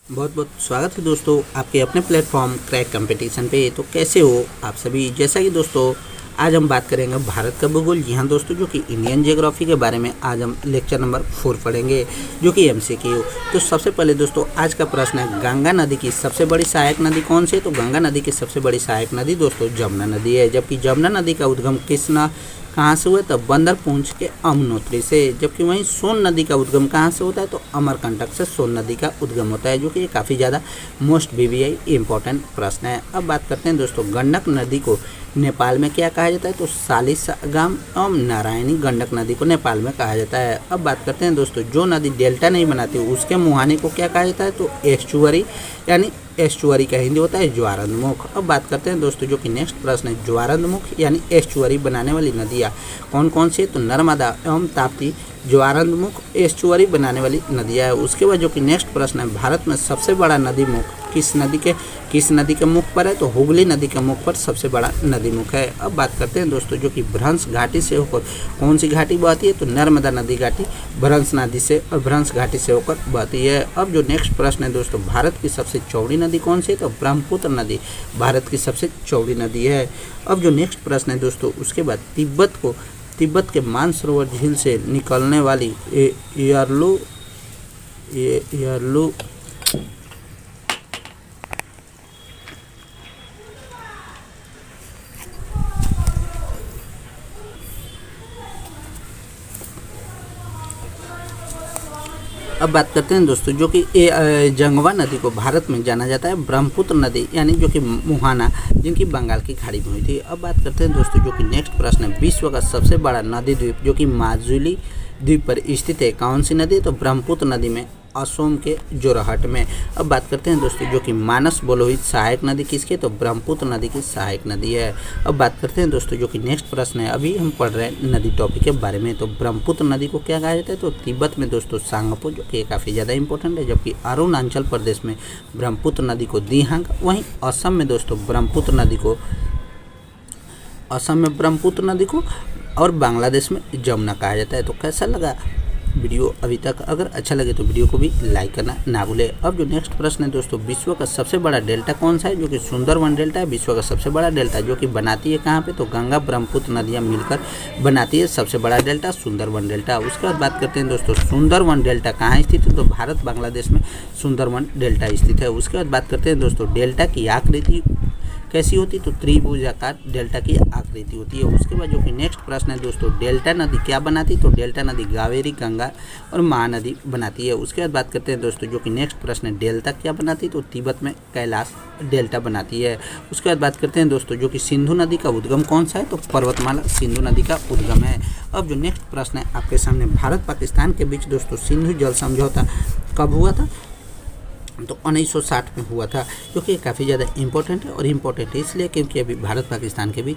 बहुत बहुत स्वागत है दोस्तों आपके अपने प्लेटफॉर्म क्रैक कंपटीशन पे। तो कैसे हो आप सभी। जैसा कि दोस्तों आज हम बात करेंगे भारत का भूगोल। जी हाँ दोस्तों, जो कि इंडियन ज्योग्राफी के बारे में आज हम लेक्चर नंबर 4 पढ़ेंगे, जो कि एमसीक्यू। तो सबसे पहले दोस्तों आज का प्रश्न है, गंगा नदी की सबसे बड़ी सहायक नदी कौन सी है। तो गंगा नदी की सबसे बड़ी सहायक नदी दोस्तों जमुना नदी है। जबकि जमुना नदी का उद्गम कहाँ से हुआ, तो बंदरपूंछ के अमनोत्री से। जबकि वहीं सोन नदी का उद्गम कहाँ से होता है, तो अमरकंटक से सोन नदी का उद्गम होता है, जो कि काफ़ी ज़्यादा मोस्ट बीबीआई इंपॉर्टेंट प्रश्न है। अब बात करते हैं दोस्तों, गंडक नदी को नेपाल में क्या कहा जाता है, तो सालिसागाम एवं नारायणी गंडक नदी को नेपाल में कहा जाता है। अब बात करते हैं दोस्तों, जो नदी डेल्टा नहीं बनाती उसके मुहाने को क्या कहा जाता है, तो एस्चुअरी, यानी एस्चुअरी का हिंदी होता है ज्वारंदमुख। अब बात करते हैं दोस्तों, जो कि नेक्स्ट प्रश्न है, ज्वारंदमुख यानी एस्चुअरी बनाने वाली नदियाँ कौन कौन सी है, तो नर्मदा एवं ताप्ती ज्वारंदमुख एस्चुअरी बनाने वाली नदियाँ है। उसके बाद जो कि नेक्स्ट प्रश्न है, भारत में सबसे बड़ा नदी मुख किस नदी के मुख पर है, तो हुगली नदी के मुख पर सबसे बड़ा नदी मुख है। अब बात करते हैं दोस्तों, जो कि भ्रंश घाटी से होकर कौन सी घाटी बहती है, तो नर्मदा नदी घाटी भ्रंश नदी से और भ्रंश घाटी से होकर बहती है। अब जो नेक्स्ट प्रश्न है दोस्तों, भारत की सबसे चौड़ी नदी कौन सी है, तो ब्रह्मपुत्र नदी भारत की सबसे चौड़ी नदी है। अब जो नेक्स्ट प्रश्न है दोस्तों, उसके बाद तिब्बत के मानसरोवर झील से निकलने वाली यारलू अब बात करते हैं दोस्तों, जो कि जंगवा नदी को भारत में जाना जाता है ब्रह्मपुत्र नदी, यानी जो कि मुहाना, जिनकी बंगाल की खाड़ी में हुई थी। अब बात करते हैं दोस्तों, जो कि नेक्स्ट प्रश्न है, विश्व का सबसे बड़ा नदी द्वीप जो कि माजुली द्वीप पर स्थित है, कौन सी नदी, तो ब्रह्मपुत्र नदी में, असोम के जोरहट में। अब बात करते हैं दोस्तों, जो कि मानस बोलोहित सहायक नदी किसकी, तो ब्रह्मपुत्र नदी की सहायक नदी है। अब बात करते हैं दोस्तों, जो कि नेक्स्ट प्रश्न है, अभी हम पढ़ रहे हैं नदी टॉपिक के बारे में, तो ब्रह्मपुत्र नदी को क्या कहा जाता है, तो तिब्बत में दोस्तों सांगपो, जो कि काफ़ी ज़्यादा इंपॉर्टेंट है। जबकि अरुणाचल प्रदेश में ब्रह्मपुत्र नदी को दिहांग, वहीं असम में दोस्तों ब्रह्मपुत्र नदी को और बांग्लादेश में जमुना कहा जाता है। तो कैसा लगा वीडियो अभी तक, अगर अच्छा लगे तो वीडियो को भी लाइक करना ना भूले। अब जो नेक्स्ट प्रश्न है दोस्तों, विश्व का सबसे बड़ा डेल्टा कौन सा है, जो कि सुंदरवन डेल्टा है विश्व का सबसे बड़ा डेल्टा, जो कि बनाती है कहाँ पे, तो गंगा ब्रह्मपुत्र नदियाँ मिलकर बनाती है सबसे बड़ा डेल्टा सुंदरवन डेल्टा। उसके बाद बात करते हैं दोस्तों, सुंदरवन डेल्टा कहाँ स्थित है, तो भारत बांग्लादेश में सुंदरवन डेल्टा स्थित है। उसके बाद बात करते हैं दोस्तों, डेल्टा की आकृति कैसी होती, तो त्रिभुजाकार डेल्टा की आकृति होती है। उसके बाद जो कि नेक्स्ट प्रश्न है दोस्तों, डेल्टा नदी क्या बनाती, तो डेल्टा नदी कावेरी, गंगा और महानदी बनाती है। उसके बाद बात करते हैं दोस्तों, जो कि नेक्स्ट प्रश्न है, डेल्टा क्या बनाती, तो तिब्बत में कैलाश डेल्टा बनाती है। उसके बाद बात करते हैं दोस्तों, जो कि सिंधु नदी का उद्गम कौन सा है, तो पर्वतमाला सिंधु नदी का उद्गम है। अब जो नेक्स्ट प्रश्न है आपके सामने, भारत पाकिस्तान के बीच दोस्तों सिंधु जल समझौता कब हुआ था, तो 1960 में हुआ था, जो कि काफ़ी ज़्यादा इंपॉर्टेंट है। और इम्पोर्टेंट है इसलिए क्योंकि अभी भारत पाकिस्तान के बीच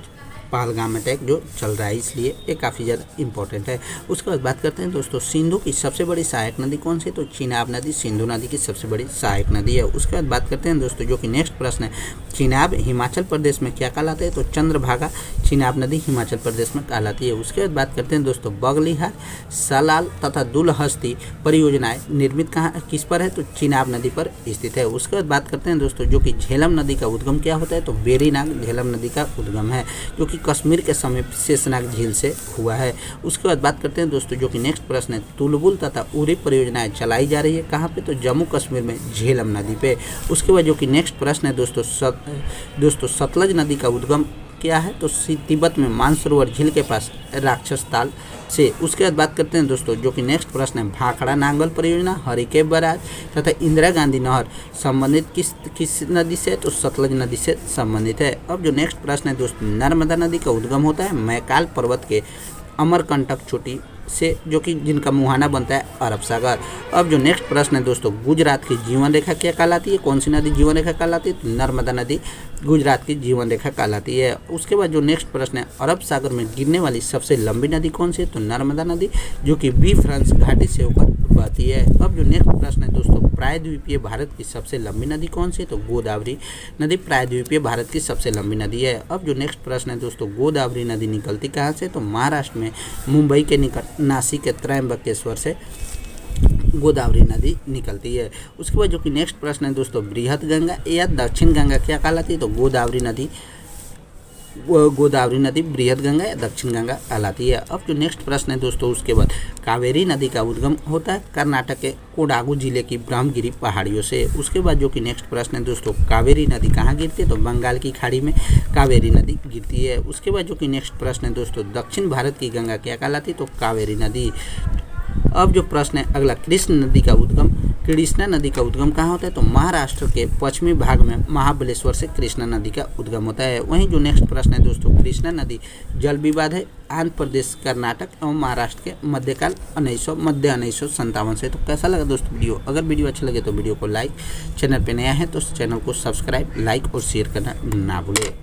पहलगाम अटैक जो चल रहा है, इसलिए ये काफ़ी ज़्यादा इंपॉर्टेंट है। उसके बाद बात करते हैं दोस्तों, सिंधु की सबसे बड़ी सहायक नदी कौन सी है, तो चिनाब नदी सिंधु नदी की सबसे बड़ी सहायक नदी है। उसके बाद बात करते हैं दोस्तों, जो कि नेक्स्ट प्रश्न है, चिनाब हिमाचल प्रदेश में क्या कहलाते हैं, तो चंद्रभागा चिनाब नदी हिमाचल प्रदेश में कहलाती है। उसके बाद बात करते हैं दोस्तों, बगलिहार, सलाल तथा दुलहस्ती परियोजनाएं निर्मित कहाँ किस पर है, तो चिनाब नदी पर स्थित है। उसके बाद बात करते हैं दोस्तों, जो कि झेलम नदी का उद्गम क्या होता है, तो वेरीनाग झेलम नदी का उद्गम है, जो कि कश्मीर के समीप शेषनाग झील से हुआ है। उसके बाद बात करते हैं दोस्तों, जो कि नेक्स्ट प्रश्न है, तुलबुल तथा उरी परियोजनाएं चलाई जा रही है कहाँ पे, तो जम्मू कश्मीर में झेलम नदी पे। उसके बाद जो कि नेक्स्ट प्रश्न है दोस्तों, सतलज नदी का उद्गम क्या है, तो तिब्बत में मानसरोवर झील के पास राक्षस ताल से। उसके बाद बात करते हैं दोस्तों, जो कि नेक्स्ट प्रश्न है, भाखड़ा नांगल परियोजना, हरिके बराज तथा इंदिरा गांधी नहर संबंधित किस नदी से, तो सतलज नदी से संबंधित है। अब जो नेक्स्ट प्रश्न है दोस्तों, नर्मदा नदी का उद्गम होता है मैकाल पर्वत के अमरकंटक चोटी से, जो कि जिनका मुहाना बनता है अरब सागर। अब जो नेक्स्ट प्रश्न है दोस्तों, गुजरात की जीवन रेखा क्या कहलाती है, कौन सी नदी जीवन रेखा कहलाती है, तो नर्मदा नदी गुजरात की जीवन रेखा कहलाती है। उसके बाद जो नेक्स्ट प्रश्न है, अरब सागर में गिरने वाली सबसे लंबी नदी कौन सी है, तो नर्मदा नदी, जो कि भ्रंश घाटी से होकर बहती है। अब जो नेक्स्ट प्रश्न है दोस्तों, प्रायद्वीपीय भारत की सबसे लंबी नदी कौन सी है, तो गोदावरी नदी प्रायद्वीपीय भारत की सबसे लंबी नदी है। अब जो नेक्स्ट प्रश्न है दोस्तों, गोदावरी नदी निकलती कहाँ से, तो महाराष्ट्र में मुंबई के निकट नासिक के त्रयंबकेश्वर से गोदावरी नदी निकलती है। उसके बाद जो कि नेक्स्ट प्रश्न है दोस्तों, बृहद गंगा या दक्षिण गंगा क्या कहलाती है? तो गोदावरी नदी बृहद गंगा या दक्षिण गंगा कहलाती है। अब जो नेक्स्ट प्रश्न है दोस्तों, उसके बाद कावेरी नदी का उद्गम होता है कर्नाटक के कोडागु जिले की ब्रह्मगिरी पहाड़ियों से। उसके बाद जो कि नेक्स्ट प्रश्न है दोस्तों, कावेरी नदी कहाँ गिरती है? तो बंगाल की खाड़ी में कावेरी नदी गिरती है। उसके बाद जो कि नेक्स्ट प्रश्न है दोस्तों, दक्षिण भारत की गंगा क्या कहलाती है? तो कावेरी नदी। अब जो प्रश्न है अगला, कृष्णा नदी का उद्गम कहाँ होता है? तो महाराष्ट्र के पश्चिमी भाग में महाबलेश्वर से कृष्णा नदी का उद्गम होता है। वहीं जो नेक्स्ट प्रश्न है दोस्तों, कृष्णा नदी जल विवाद है आंध्र प्रदेश, कर्नाटक एवं महाराष्ट्र के मध्य 1957 से। तो कैसा लगा दोस्तों वीडियो? अगर वीडियो अच्छा लगे तो वीडियो को लाइक, चैनल पे नया है तो चैनल को सब्सक्राइब, लाइक और शेयर करना ना भूलें।